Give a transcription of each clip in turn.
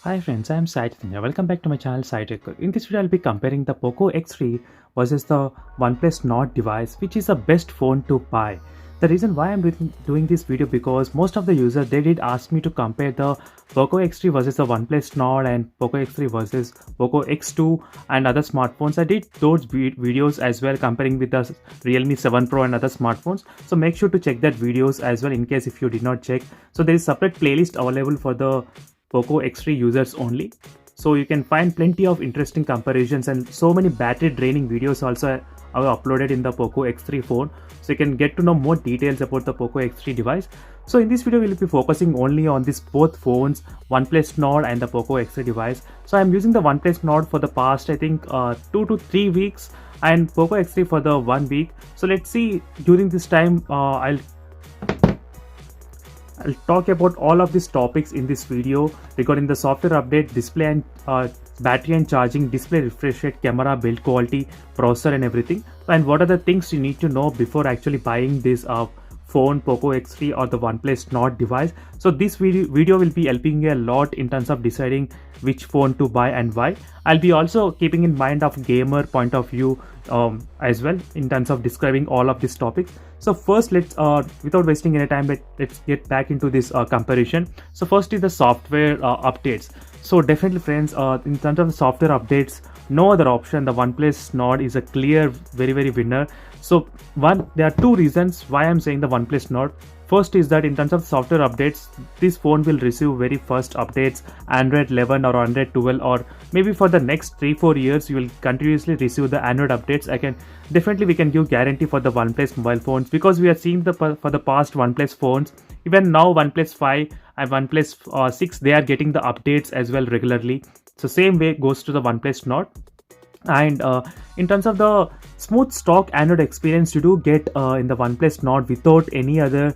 Hi friends, I am Sai Chaitanya. Welcome back to my channel Sai Tech. In this video, I'll be comparing the Poco X3 versus the OnePlus Nord device, which is the best phone to buy. The reason why I'm doing this video because most of the users they did ask me to compare the Poco X3 versus the OnePlus Nord and Poco X3 versus Poco X2 and other smartphones. I did those videos as well comparing with the Realme 7 Pro and other smartphones. So make sure to check that videos as well in case if you did not check. So there is separate playlist available for the Poco X3 users only. So you can find plenty of interesting comparisons and so many battery draining videos also are uploaded in the Poco X3 phone. So you can get to know more details about the Poco X3 device. So in this video, we'll be focusing only on these both phones, OnePlus Nord and the Poco X3 device. So I'm using the OnePlus Nord for the past, I think 2 to 3 weeks and Poco X3 for the 1 week. So let's see during this time, I'll talk about all of these topics in this video regarding the software update, display and battery and charging, display refresh rate, camera, build quality, processor and everything. And what are the things you need to know before actually buying this phone, Poco X3 or the OnePlus Nord device. So this video will be helping you a lot in terms of deciding which phone to buy and why. I'll be also keeping in mind of gamer point of view as well in terms of describing all of these topics. So first let's without wasting any time, let's get back into this comparison. So first is the software updates. So definitely friends, in terms of the software updates, no other option, the OnePlus Nord is a clear very winner. So there are two reasons why I'm saying the OnePlus Nord. First is that in terms of software updates, this phone will receive very first updates, Android 11 or Android 12, or maybe for the next 3-4 years you will continuously receive the Android updates. We can give guarantee for the OnePlus mobile phones because we are seeing for the past OnePlus phones, even now OnePlus 5 and OnePlus 6, they are getting the updates as well regularly. So same way goes to the OnePlus Nord. And in terms of the smooth stock Android experience you do get in the OnePlus Nord without any other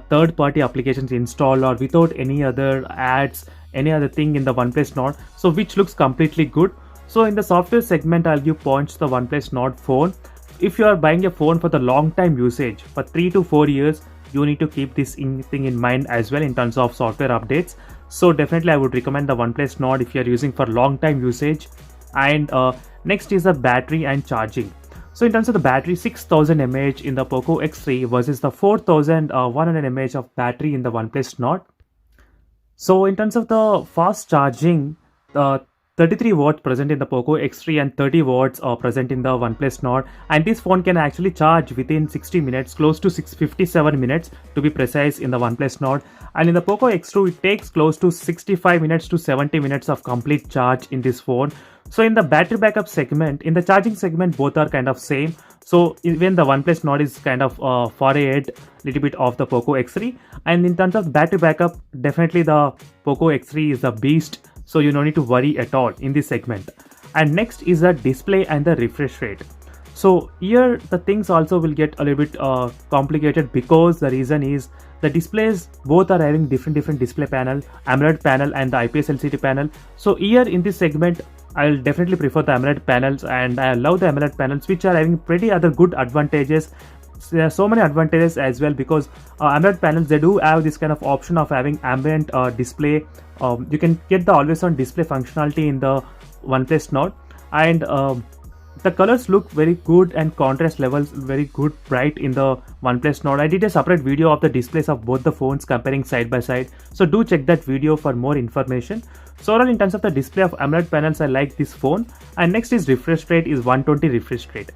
third-party applications installed or without any other ads, any other thing in the OnePlus Nord, so which looks completely good. So in the software segment, I'll give points to the OnePlus Nord phone. If you are buying a phone for the long time usage for 3 to 4 years, you need to keep this thing in mind as well in terms of software updates. So definitely I would recommend the OnePlus Nord if you are using for long time usage. And next is the battery and charging. So in terms of the battery, 6000 mAh in the Poco X3 versus the 4100 mAh of battery in the OnePlus Nord. So in terms of the fast charging, 33 watts present in the Poco X3 and 30 watts are present in the OnePlus Nord, and this phone can actually charge within 60 minutes, close to 57 minutes to be precise in the OnePlus Nord. And in the Poco X2, it takes close to 65 minutes to 70 minutes of complete charge in this phone. So in the battery backup segment, in the charging segment, both are kind of same. So even the OnePlus Nord is kind of far ahead little bit of the Poco X3. And in terms of battery backup, definitely the Poco X3 is a beast. So you don't need to worry at all in this segment. And next is the display and the refresh rate. So here the things also will get a little bit complicated because the reason is the displays both are having different display panel, AMOLED panel and the IPS LCD panel. So here in this segment, I'll definitely prefer the AMOLED panels, and I love the AMOLED panels which are having pretty other good advantages. There are so many advantages as well because AMOLED panels, they do have this kind of option of having ambient display. You can get the always on display functionality in the OnePlus Nord, and the colors look very good and contrast levels very good bright in the OnePlus Nord. I did a separate video of the displays of both the phones comparing side by side, so do check that video for more information. So overall in terms of the display of AMOLED panels, I like this phone. And next is refresh rate is 120 refresh rate,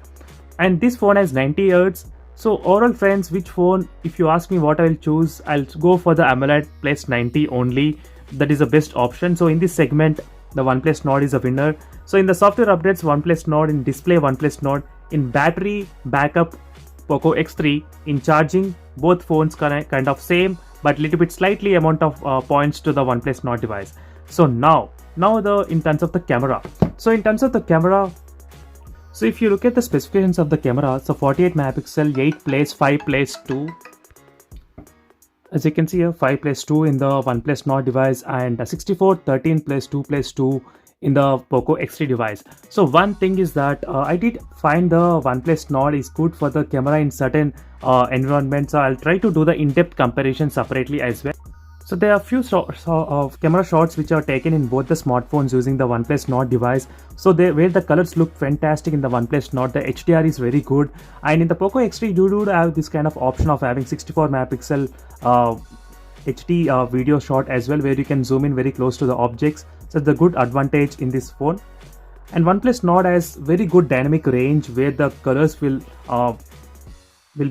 and this phone has 90 Hz. So overall friends, which phone, if you ask me what I will choose, I'll go for the AMOLED plus 90 only. That is the best option. So in this segment, the OnePlus Nord is a winner. So in the software updates, OnePlus Nord; in display, OnePlus Nord; in battery backup, Poco X3; in charging, both phones kind of same, but little bit slightly amount of points to the OnePlus Nord device. So now in terms of the camera. So in terms of the camera, so if you look at the specifications of the camera, so 48 megapixel, 8 plays, 5 plays 2. As you can see here, 5 plays 2 in the OnePlus Nord device, and 64, 13 plays 2 plays 2 in the Poco X3 device. So one thing is that I did find the OnePlus Nord is good for the camera in certain environments. So I'll try to do the in-depth comparison separately as well. So there are a few camera shots which are taken in both the smartphones using the OnePlus Nord device. So where the colors look fantastic in the OnePlus Nord, the HDR is very good, and in the Poco X3 you do have this kind of option of having 64 megapixel HD video shot as well, where you can zoom in very close to the objects. So the good advantage in this phone. And OnePlus Nord has very good dynamic range where the colors will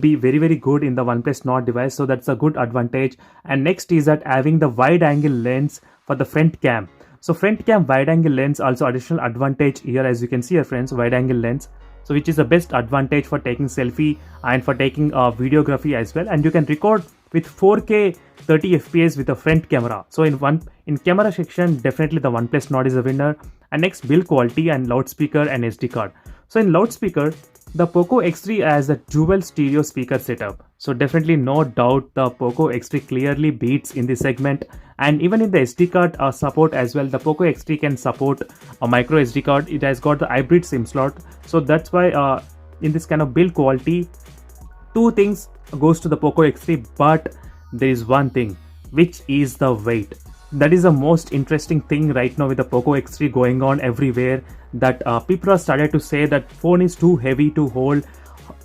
be very good in the OnePlus Nord device, so that's a good advantage. And next is that having the wide angle lens for the front cam. So front cam wide angle lens also additional advantage here, as you can see here friends, wide angle lens, so which is the best advantage for taking selfie and for taking videography as well. And you can record with 4K 30 fps with the front camera. So in camera section, definitely the OnePlus Nord is a winner. And next, build quality and loudspeaker and SD card. So in loudspeaker, the Poco X3 has a dual stereo speaker setup. So definitely no doubt the Poco X3 clearly beats in this segment. And even in the SD card support as well, the Poco X3 can support a micro SD card. It has got the hybrid SIM slot. So that's why in this kind of build quality, two things goes to the Poco X3, but there is one thing, which is the weight. That is the most interesting thing right now with the Poco X3 going on everywhere, that people are started to say that phone is too heavy to hold.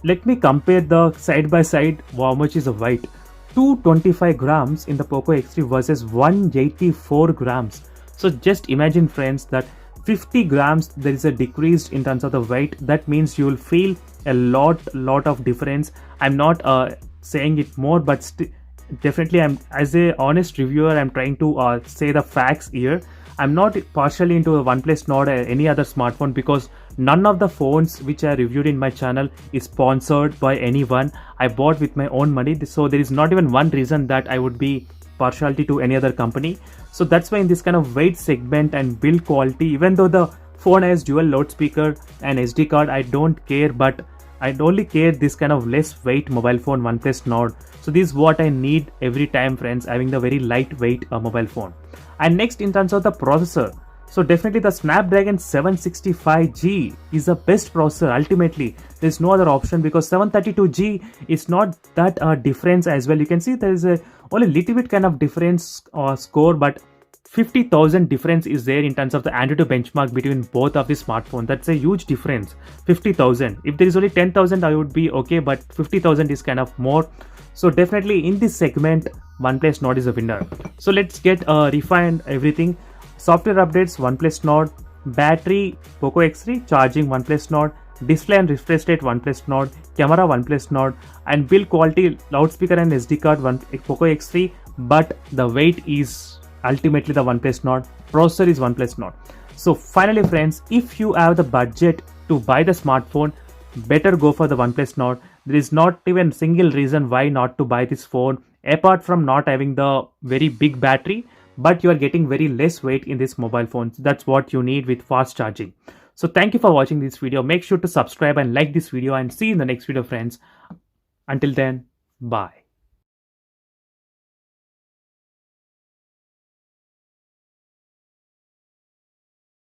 Let me compare the side by side how much is the weight. 225 grams in the Poco X3 versus 184 grams. So just imagine friends that 50 grams there is a decrease in terms of the weight. That means you will feel a lot of difference. I'm not saying it more, but definitely I'm, as a honest reviewer, I'm trying to say the facts here. I'm not partially into the OnePlus Nord or any other smartphone, because none of the phones which I reviewed in my channel is sponsored by anyone. I bought with my own money, so there is not even one reason that I would be partiality to any other company. So that's why in this kind of weight segment and build quality, even though the phone has dual loudspeaker and SD card, I don't care, but I only care this kind of less weight mobile phone, OnePlus Nord. So this is what I need every time friends, having the very lightweight mobile phone. And next, in terms of the processor, so definitely the Snapdragon 765G is the best processor. Ultimately, there is no other option, because 732G is not that difference as well. You can see there is only little bit kind of difference score, but 50,000 difference is there in terms of the Antutu benchmark between both of the smartphones. That's a huge difference. 50,000. If there is only 10,000, I would be okay, but 50,000 is kind of more. So definitely in this segment, OnePlus Nord is a winner. So let's get refined everything. Software updates, OnePlus Nord. Battery, Poco X3. Charging, OnePlus Nord. Display and refresh rate, OnePlus Nord. Camera, OnePlus Nord. And build quality, loudspeaker and SD card, Poco X3. But the weight is ultimately the OnePlus Nord. Processor is OnePlus Nord. So finally friends, if you have the budget to buy the smartphone, better go for the OnePlus Nord. There is not even single reason why not to buy this phone, apart from not having the very big battery, but you are getting very less weight in this mobile phone. That's what you need with fast charging. So thank you for watching this video. Make sure to subscribe and like this video, and see you in the next video friends. Until then, bye.